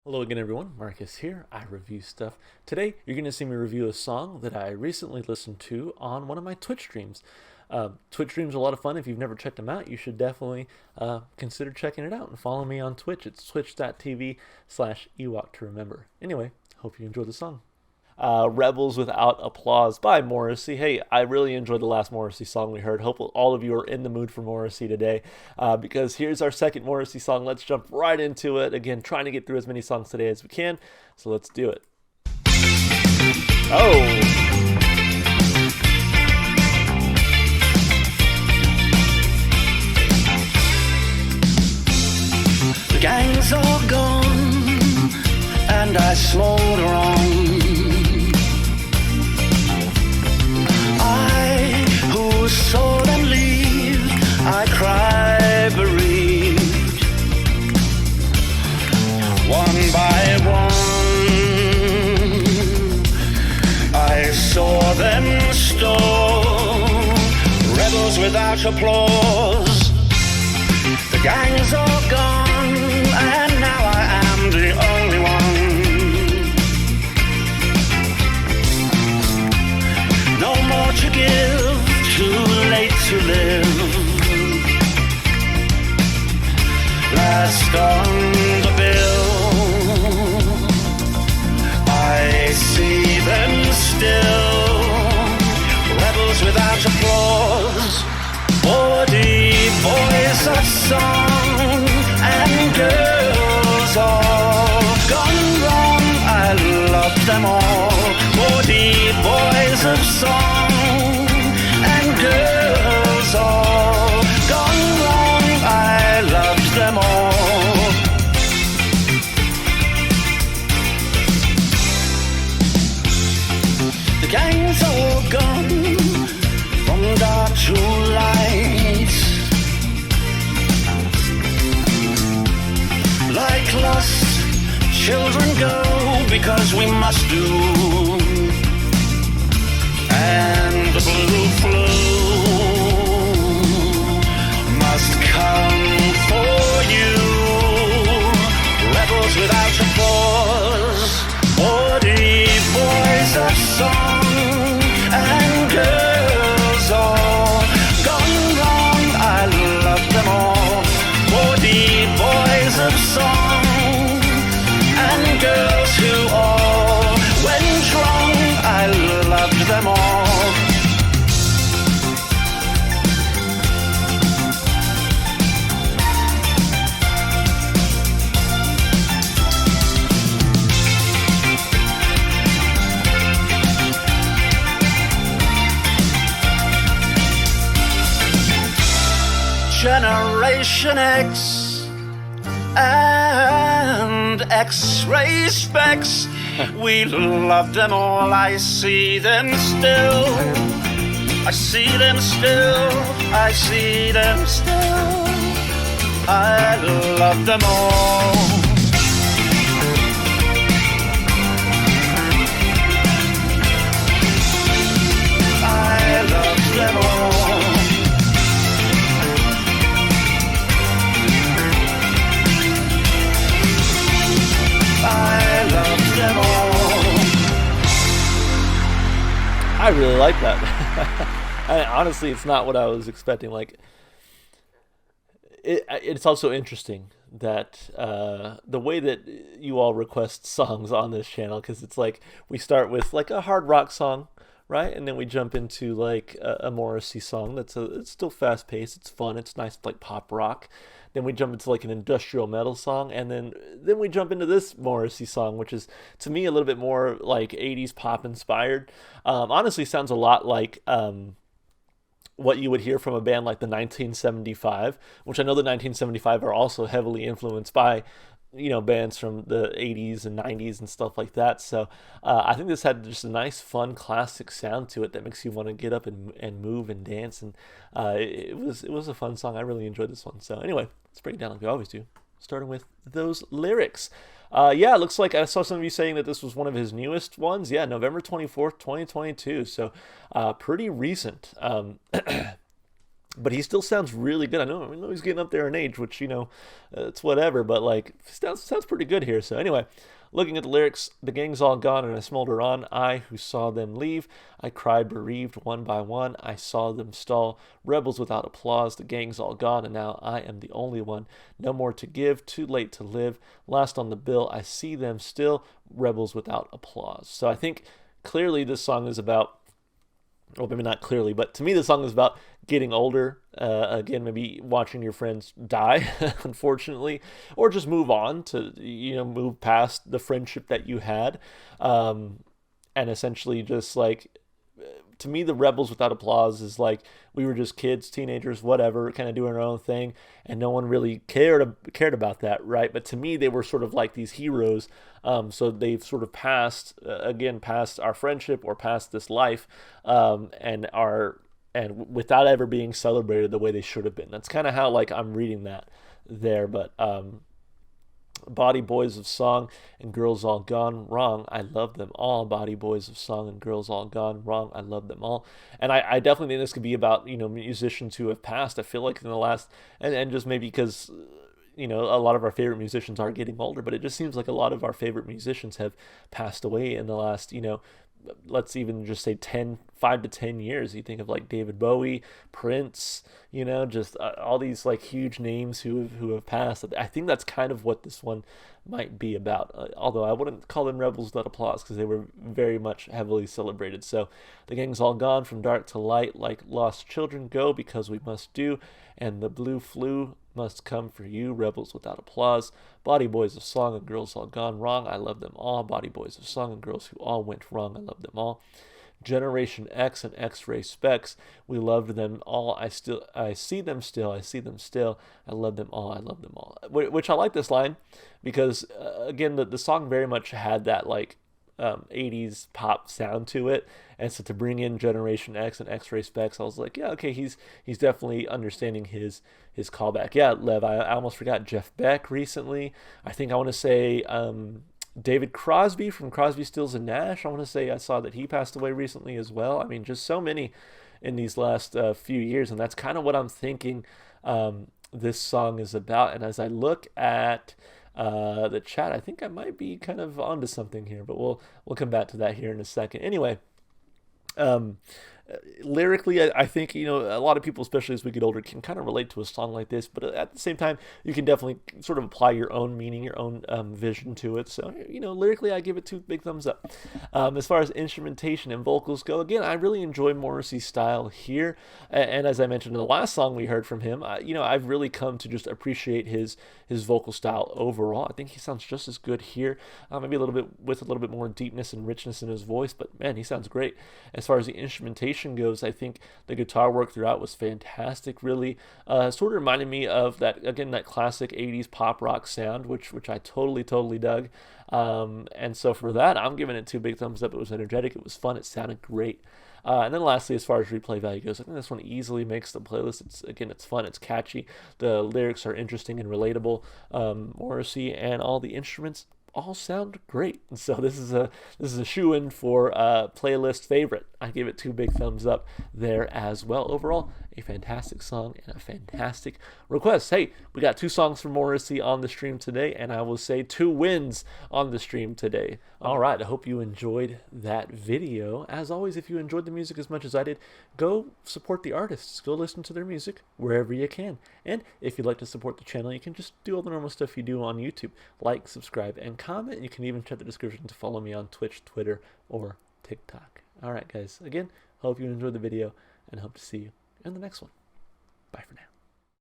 Hello again, everyone. Marcus here. I review stuff. Today, you're going to see me review a song that I recently listened to on one of my Twitch streams. Twitch streams are a lot of fun. If you've never checked them out, you should definitely consider checking it out and follow me on Twitch. It's twitch.tv/Ewok to remember. Anyway, hope you enjoy the song. Rebels Without Applause by Morrissey. Hey, I really enjoyed the last Morrissey song we heard. Hope all of you are in the mood for Morrissey today, because here's our second Morrissey song. Let's jump right into it. Again, trying to get through as many songs today as we can, so let's do it. Oh! The gang's all gone, and I smolder on. I, who saw them leave, I cry bereaved. One by one, I saw them stole, rebels without applause. The gang's all gone, and now I am the only one. No more to give, too late to live. Last on the bill, I see them still, rebels without applause. 40 boys of song and girls all gone wrong. I love them all. 40 boys of song and girls all gone wrong. I loved them all. The gang's all gone, from dark to light, like lost children go, because we must do. And the blue flu must come for you. Rebels without applause. 40 boys of song and girls all gone wrong. I love them all. 40 boys of song and girls who all went wrong. I loved them all. Generation X and X-ray specs, we love them all. I see them still, I see them still, I see them still, I love them all. I love them all. I love them all. I really like that. Honestly, it's not what I was expecting. Like, it's also interesting that the way that you all request songs on this channel, because it's like we start with like a hard rock song, right, and then we jump into like a Morrissey song it's still fast paced, it's fun, it's nice, like pop rock. Then we jump into like an industrial metal song, and then we jump into this Morrissey song, which is to me a little bit more like 80s pop inspired. Honestly, sounds a lot like what you would hear from a band like the 1975, which I know the 1975 are also heavily influenced by, bands from the 80s and 90s and stuff like that. So I think this had just a nice, fun, classic sound to it that makes you want to get up and move and dance. And it was a fun song. I really enjoyed this one. So anyway, let's break it down like we always do, starting with those lyrics. Yeah, it looks like I saw some of you saying that this was one of his newest ones. Yeah, November 24th, 2022. So pretty recent. but he still sounds really good. I know he's getting up there in age, which, it's whatever, but like sounds pretty good here. So anyway, looking at the lyrics, the gang's all gone and I smolder on. I who saw them leave, I cried bereaved one by one. I saw them stall, rebels without applause. The gang's all gone and now I am the only one. No more to give, too late to live. Last on the bill, I see them still, rebels without applause. So I think clearly this song is about, well, maybe not clearly, but to me, the song is about getting older. Again, maybe watching your friends die, unfortunately, or just move on to, move past the friendship that you had. And essentially just like, to me, the rebels without applause is like we were just kids, teenagers, whatever, kind of doing our own thing, and no one really cared about that, right? But to me, they were sort of like these heroes. So they've sort of passed our friendship or past this life, and without ever being celebrated the way they should have been. That's kind of how like I'm reading that there, but. Body boys of song and girls all gone wrong. I love them all. Body boys of song and girls all gone wrong. I love them all. And I definitely think this could be about, musicians who have passed. I feel like in the last, and just maybe because, a lot of our favorite musicians are getting older, but it just seems like a lot of our favorite musicians have passed away in the last, let's even just say 5 to 10 years. You think of like David Bowie, Prince, just all these like huge names who have passed. I think that's kind of what this one might be about. Although I wouldn't call them rebels without applause because they were very much heavily celebrated. So the gang's all gone from dark to light, like lost children go because we must do, and the blue flu must come for you, rebels without applause. Body boys of song and girls all gone wrong. I love them all. Body boys of song and girls who all went wrong. I love them all. Generation X and X-ray specs. We loved them all. I see them still. I see them still. I love them all. I love them all. Which I like this line because again, the song very much had that like 80s pop sound to it, and so to bring in Generation X and X-ray specs, I was like, yeah, okay, he's definitely understanding his callback. Yeah, Lev, I almost forgot Jeff Beck recently. I think I want to say David Crosby from Crosby, Stills and Nash. I want to say I saw that he passed away recently as well. I mean, just so many in these last few years, and that's kind of what I'm thinking this song is about. And as I look at the chat, I think I might be kind of onto something here, but we'll come back to that here in a second. Anyway, lyrically, I think, a lot of people, especially as we get older, can kind of relate to a song like this, but at the same time, you can definitely sort of apply your own meaning, your own vision to it. So, lyrically, I give it 2 big thumbs up. As far as instrumentation and vocals go, again, I really enjoy Morrissey's style here. And as I mentioned in the last song we heard from him, I've really come to just appreciate his vocal style overall. I think he sounds just as good here, maybe a little bit more deepness and richness in his voice, but man, he sounds great. As far as the instrumentation goes, I think the guitar work throughout was fantastic. Really, sort of reminded me of that classic 80s pop rock sound, which I totally dug. And so for that, I'm giving it 2 big thumbs up. It was energetic, it was fun, it sounded great. And then lastly, as far as replay value goes, I think this one easily makes the playlist. It's fun, it's catchy, the lyrics are interesting and relatable. Morrissey and all the instruments all sound great. And so this is a shoe-in for a playlist favorite. I give it 2 big thumbs up there as well. Overall, a fantastic song and a fantastic request. Hey, we got 2 songs from Morrissey on the stream today, and I will say 2 wins on the stream today. All right, I hope you enjoyed that video. As always, if you enjoyed the music as much as I did, go support the artists. Go listen to their music wherever you can. And if you'd like to support the channel, you can just do all the normal stuff you do on YouTube. Like, subscribe, and comment. You can even check the description to follow me on Twitch, Twitter, or TikTok. All right, guys. Again, hope you enjoyed the video, and hope to see you in the next one. Bye for now.